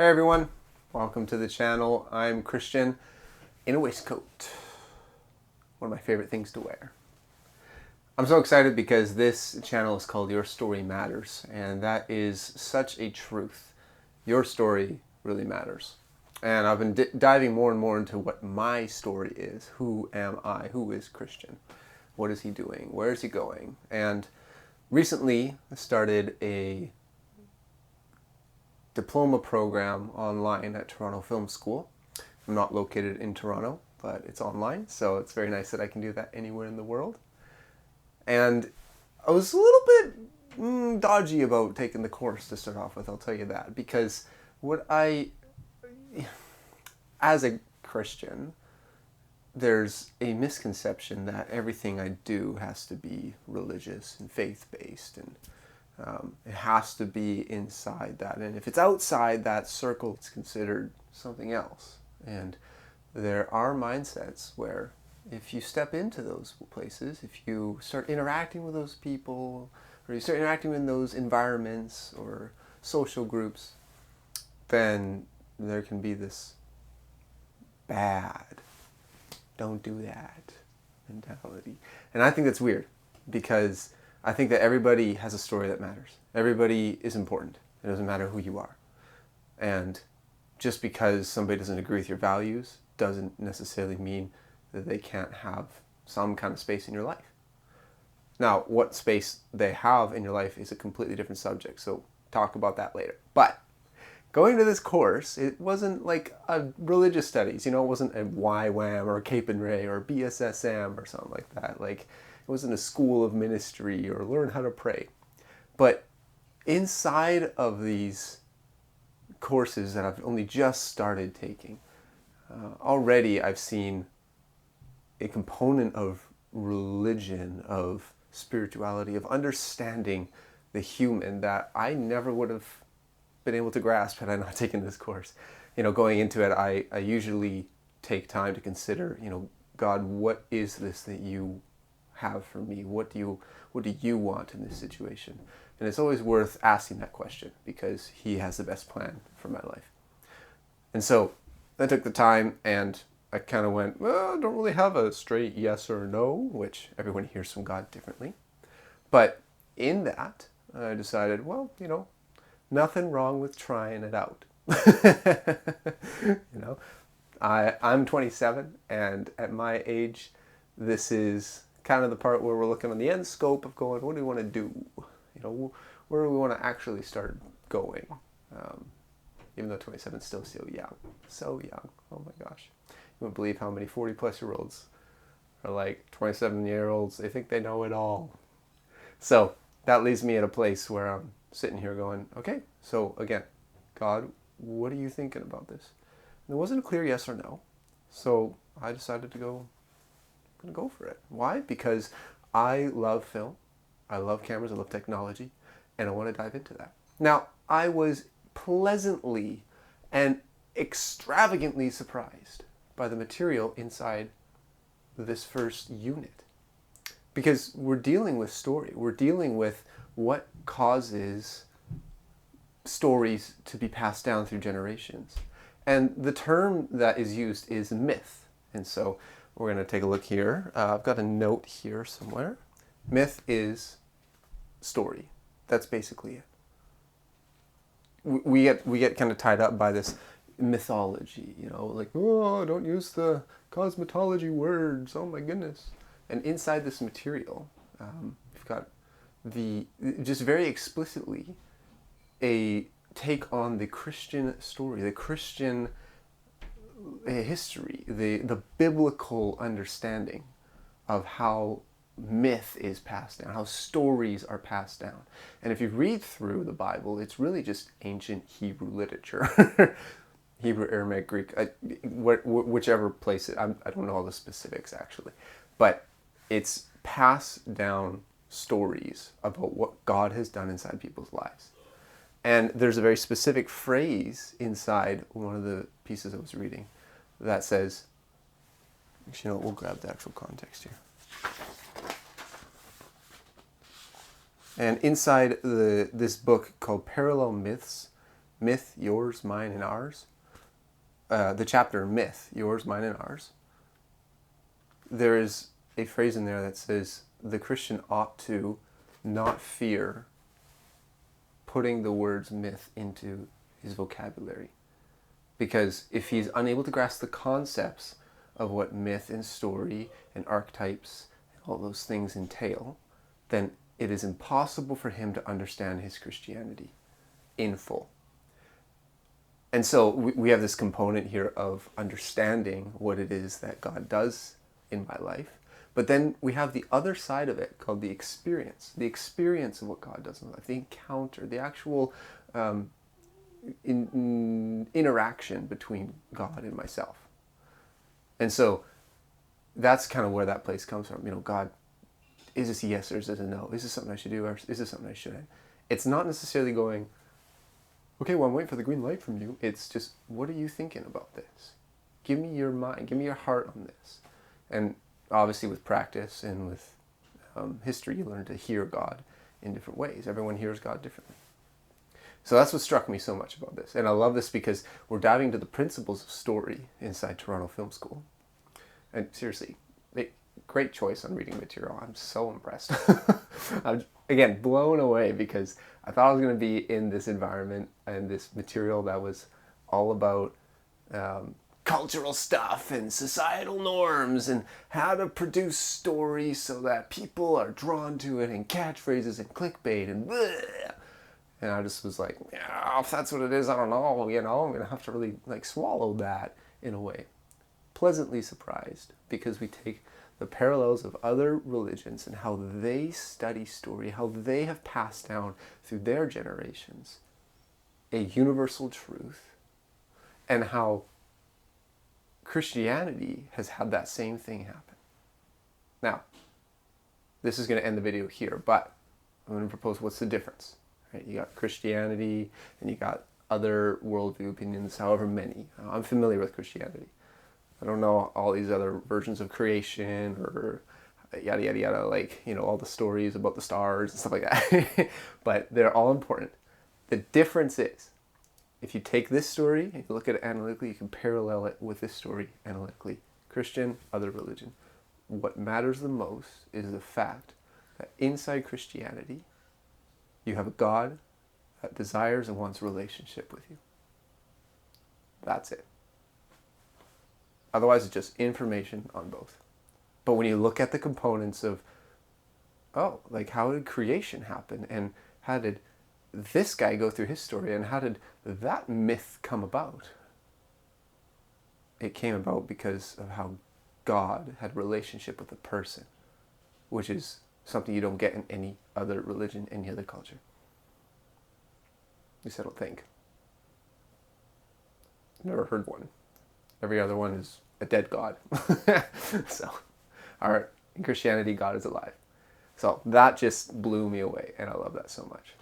Hey everyone, welcome to the channel. I'm Christian in a waistcoat. One of my favorite things to wear. I'm so excited because this channel is called Your Story Matters, and that is such a truth. Your story really matters. And I've been diving more and more into what my story is. Who am I? Who is Christian? What is he doing? Where is he going? And recently I started a diploma program online at Toronto Film School. I'm not located in Toronto, but it's online, so it's very nice that I can do that anywhere in the world. And I was a little bit dodgy about taking the course to start off with, I'll tell you that, because as a Christian, there's a misconception that everything I do has to be religious and faith-based, and it has to be inside that. And if it's outside that circle, it's considered something else. And there are mindsets where if you step into those places, if you start interacting with those people, or you start interacting in those environments or social groups, then there can be this bad, don't do that mentality. And I think that's weird, because I think that everybody has a story that matters. Everybody is important. It doesn't matter who you are. And just because somebody doesn't agree with your values doesn't necessarily mean that they can't have some kind of space in your life. Now, what space they have in your life is a completely different subject, so talk about that later. But going to this course, it wasn't like a religious studies, it wasn't a YWAM or a Cape and Ray or BSSM or something like that. Like, it wasn't a school of ministry or learn how to pray. But inside of these courses that I've only just started taking, already I've seen a component of religion, of spirituality, of understanding the human that I never would have been able to grasp had I not taken this course. Going into it, I usually take time to consider, God, what is this that you have for me? What do you want in this situation? And it's always worth asking that question, because he has the best plan for my life. And so I took the time, and I kind of went, well, I don't really have a straight yes or no, which everyone hears from God differently. But in that, I decided, well, nothing wrong with trying it out. I'm 27, and at my age, this is kind of the part where we're looking on the end scope of going, what do we want to do? Where do we want to actually start going? Even though 27 is still so young. So young. Oh my gosh. You wouldn't believe how many 40-plus-year-olds are like 27-year-olds. They think they know it all. So that leaves me at a place where I'm sitting here going, okay, so again, God, what are you thinking about this? And there wasn't a clear yes or no. So I decided to go for it. Why? Because I love film, I love cameras, I love technology, and I want to dive into that. Now, I was pleasantly and extravagantly surprised by the material inside this first unit. Because we're dealing with story. We're dealing with what causes stories to be passed down through generations. And the term that is used is myth. And so we're going to take a look here. I've got a note here somewhere. Myth is story. That's basically it. We get kind of tied up by this mythology, like, oh, don't use the cosmetology words, oh my goodness. And inside this material, we've got just very explicitly a take on the Christian story, the Christian history, the biblical understanding of how myth is passed down, how stories are passed down. And if you read through the Bible, it's really just ancient Hebrew literature. Hebrew, Aramaic, Greek, whichever place I don't know all the specifics actually. But it's passed down stories about what God has done inside people's lives. And there's a very specific phrase inside one of the pieces I was reading that says, actually, we'll grab the actual context here. And inside this book called Parallel Myths Myth, yours, mine, and ours, the chapter Myth, yours, mine, and ours, there is a phrase in there that says the Christian ought to not fear putting the words myth into his vocabulary. Because if he's unable to grasp the concepts of what myth and story and archetypes and all those things entail, then it is impossible for him to understand his Christianity in full. And so we have this component here of understanding what it is that God does in my life. But then we have the other side of it called the experience of what God does in my life, the encounter, the actual interaction between God and myself. And so that's kind of where that place comes from. You know, God, is this a yes or is this a no? Is this something I should do or is this something I shouldn't? It's not necessarily going, okay, well, I'm waiting for the green light from you. It's just, what are you thinking about this? Give me your mind, give me your heart on this. And obviously with practice and with history, you learn to hear God in different ways. Everyone hears God differently. So that's what struck me so much about this. And I love this because we're diving into the principles of story inside Toronto Film School. And seriously, great choice on reading material. I'm so impressed. I'm, again, blown away because I thought I was going to be in this environment and this material that was all about cultural stuff and societal norms and how to produce stories so that people are drawn to it and catchphrases and clickbait and bleh. And I just was like, yeah, if that's what it is, I don't know, I'm going to have to really swallow that in a way. Pleasantly surprised because we take the parallels of other religions and how they study story, how they have passed down through their generations a universal truth, and how Christianity has had that same thing happen. Now, this is going to end the video here, but I'm going to propose what's the difference. Right? You got Christianity and you got other worldview opinions, however many. I'm familiar with Christianity. I don't know all these other versions of creation or yada, yada, yada, all the stories about the stars and stuff like that. But they're all important. The difference is, if you take this story and you look at it analytically, you can parallel it with this story analytically. Christian, other religion. What matters the most is the fact that inside Christianity, you have a God that desires and wants a relationship with you. That's it. Otherwise, it's just information on both. But when you look at the components of, how did creation happen? And how did this guy go through his story? And how did that myth come about? It came about because of how God had a relationship with a person, which is something you don't get in any other religion, any other culture. At least I don't think. I've never heard one. Every other one is a dead God. So, in Christianity, God is alive. So that just blew me away, and I love that so much.